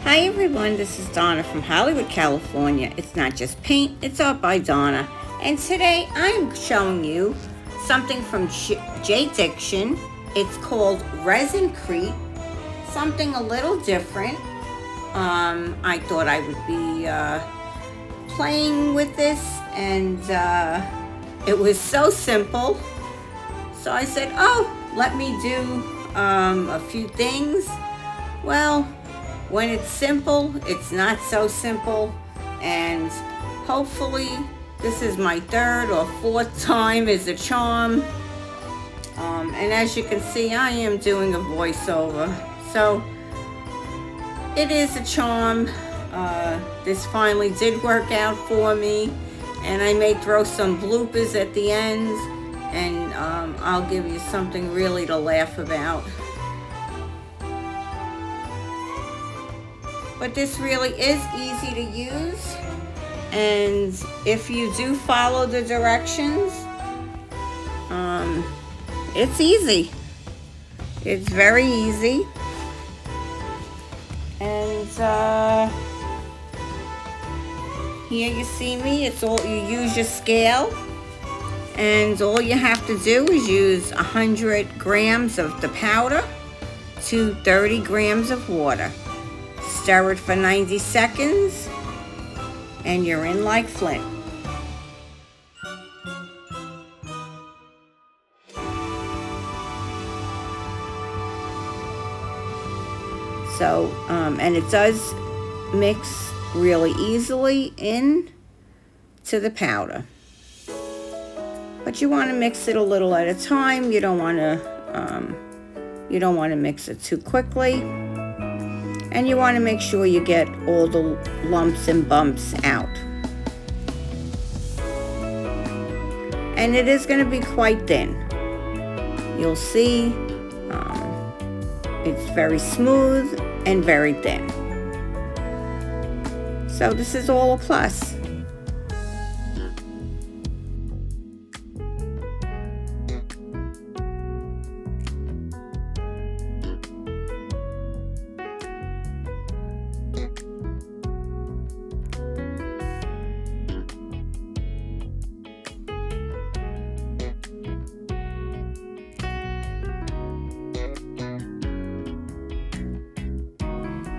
Hi everyone, this is Donna from Hollywood, California. It's not just paint, it's art by Donna. And today I'm showing you something from JDiction. It's called Resin Crete, something a little different. I thought I would be playing with this, and it was so simple. So I said, oh, let me do a few things. Well, when it's simple, it's not so simple, and hopefully this is my third or fourth time as a charm. And as you can see, I am doing a voiceover, so it is a charm. This finally did work out for me, and I may throw some bloopers at the end, and I'll give you something really to laugh about. But this really is easy to use, and if you do follow the directions, it's easy. It's very easy. And here you see me. It's all, you use your scale, and all you have to do is use 100 grams of the powder to 30 grams of water. Stir it for 90 seconds, and you're in like Flint. So, and it does mix really easily in to the powder. But you want to mix it a little at a time. You don't want to mix it too quickly. And you want to make sure you get all the lumps and bumps out. And it is going to be quite thin. You'll see it's very smooth and very thin. So this is all a plus.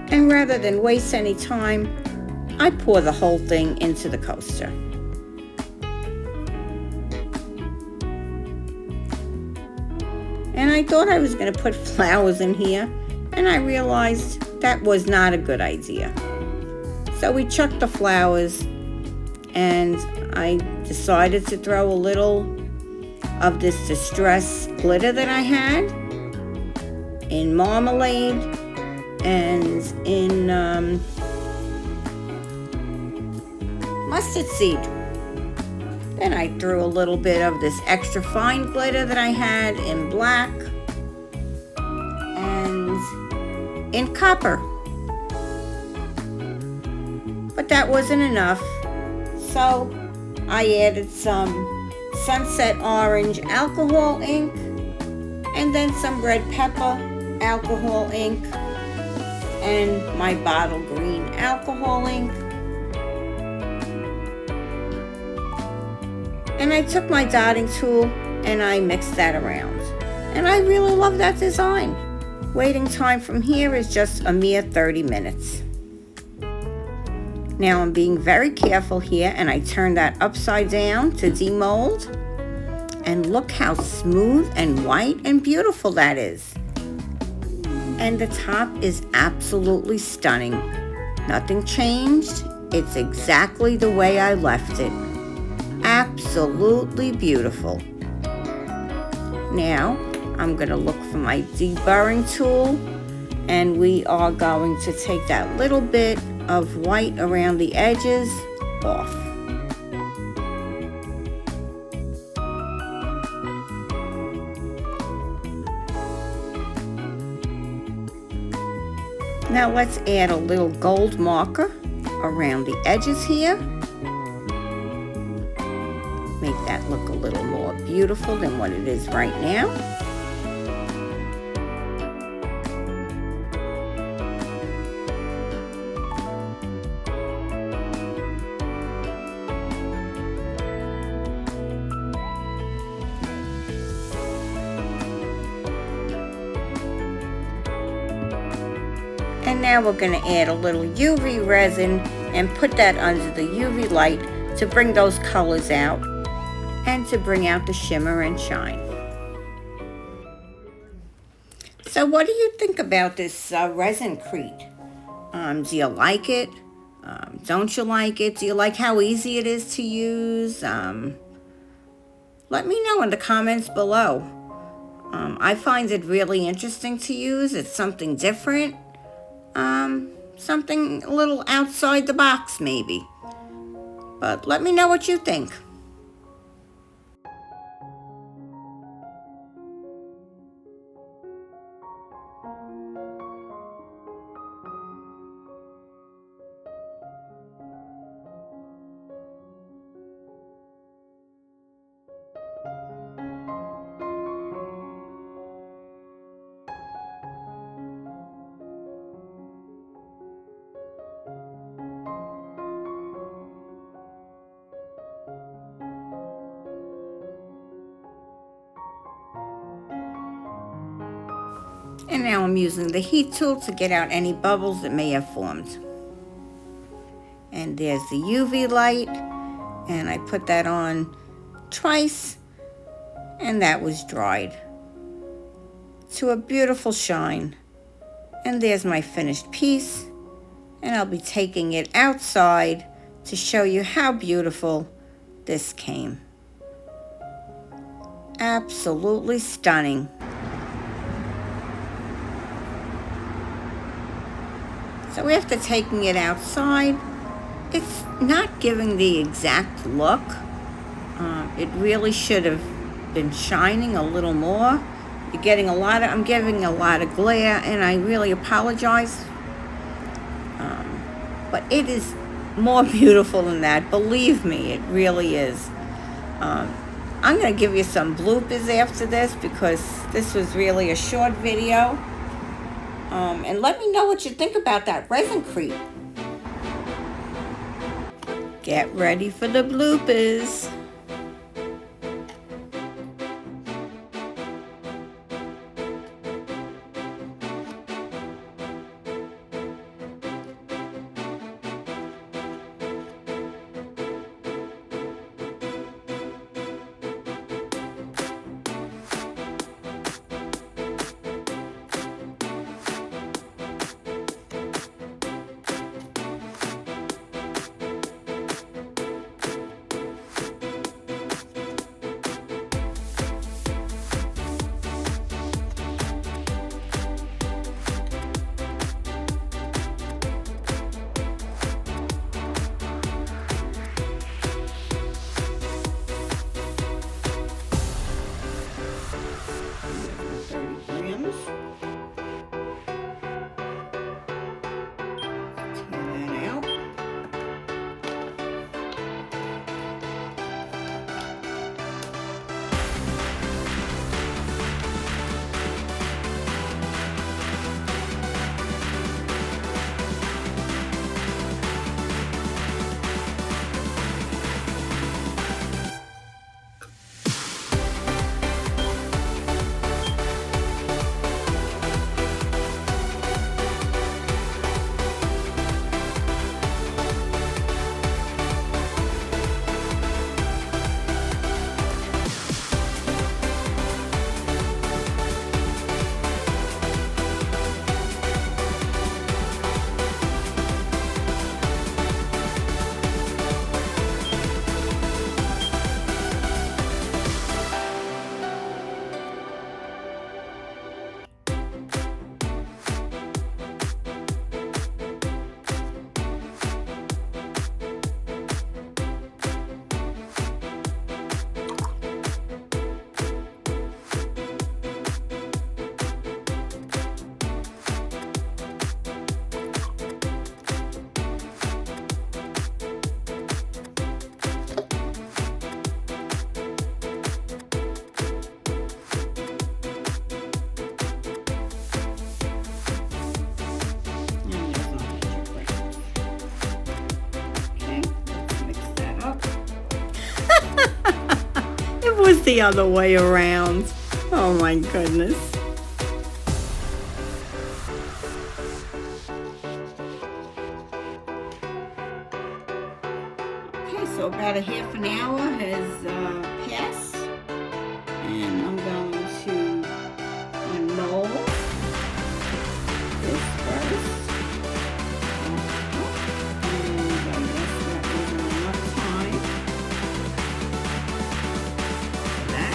And rather than waste any time, I pour the whole thing into the coaster. And I thought I was going to put flowers in here, and I realized that was not a good idea. So we chucked the flowers, and I decided to throw a little of this distress glitter that I had in marmalade and in mustard seed. Then I threw a little bit of this extra fine glitter that I had in black and in copper. But that wasn't enough, so I added some sunset orange alcohol ink and then some red pepper alcohol ink and my bottle green alcohol ink. And I took my dotting tool and I mixed that around. And I really love that design. Waiting time from here is just a mere 30 minutes. Now I'm being very careful here, and I turn that upside down to demold. And look how smooth and white and beautiful that is. And the top is absolutely stunning. Nothing changed. It's exactly the way I left it. Absolutely beautiful. Now, I'm going to look for my deburring tool, and we are going to take that little bit of white around the edges off. Now let's add a little gold marker around the edges here. Make that look a little more beautiful than what it is right now. And now we're going to add a little UV resin and put that under the UV light to bring those colors out and to bring out the shimmer and shine. So what do you think about this Resin Crete? Do you like it? Don't you like it? Do you like how easy it is to use? Let me know in the comments below. I find it really interesting to use. It's something different. Something a little outside the box maybe. But let me know what you think. And now I'm using the heat tool to get out any bubbles that may have formed. And there's the UV light, and I put that on twice, and that was dried to a beautiful shine. And there's my finished piece, and I'll be taking it outside to show you how beautiful this came. Absolutely stunning. So after taking it outside, it's not giving the exact look. It really should have been shining a little more. I'm getting a lot of glare, and I really apologize. But it is more beautiful than that. Believe me, it really is. I'm going to give you some bloopers after this because this was really a short video. And let me know what you think about that Resin Crete. Get ready for the bloopers. was the other way around. Oh my goodness. about a half an hour has passed, and I'm going to unmold this first. And I guess that isn't enough time for that.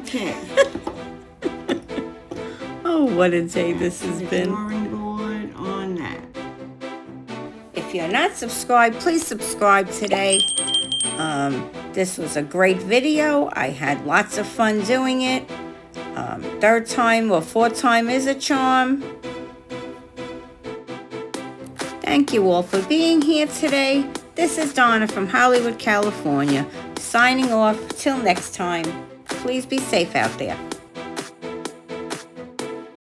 Okay. Oh, what a day this has been. Drawing board on that. If you're not subscribed, please subscribe today. This was a great video. I had lots of fun doing it. Third time or fourth time is a charm. Thank you all for being here today. This is Donna from Hollywood, California, signing off. Till next time. Please be safe out there.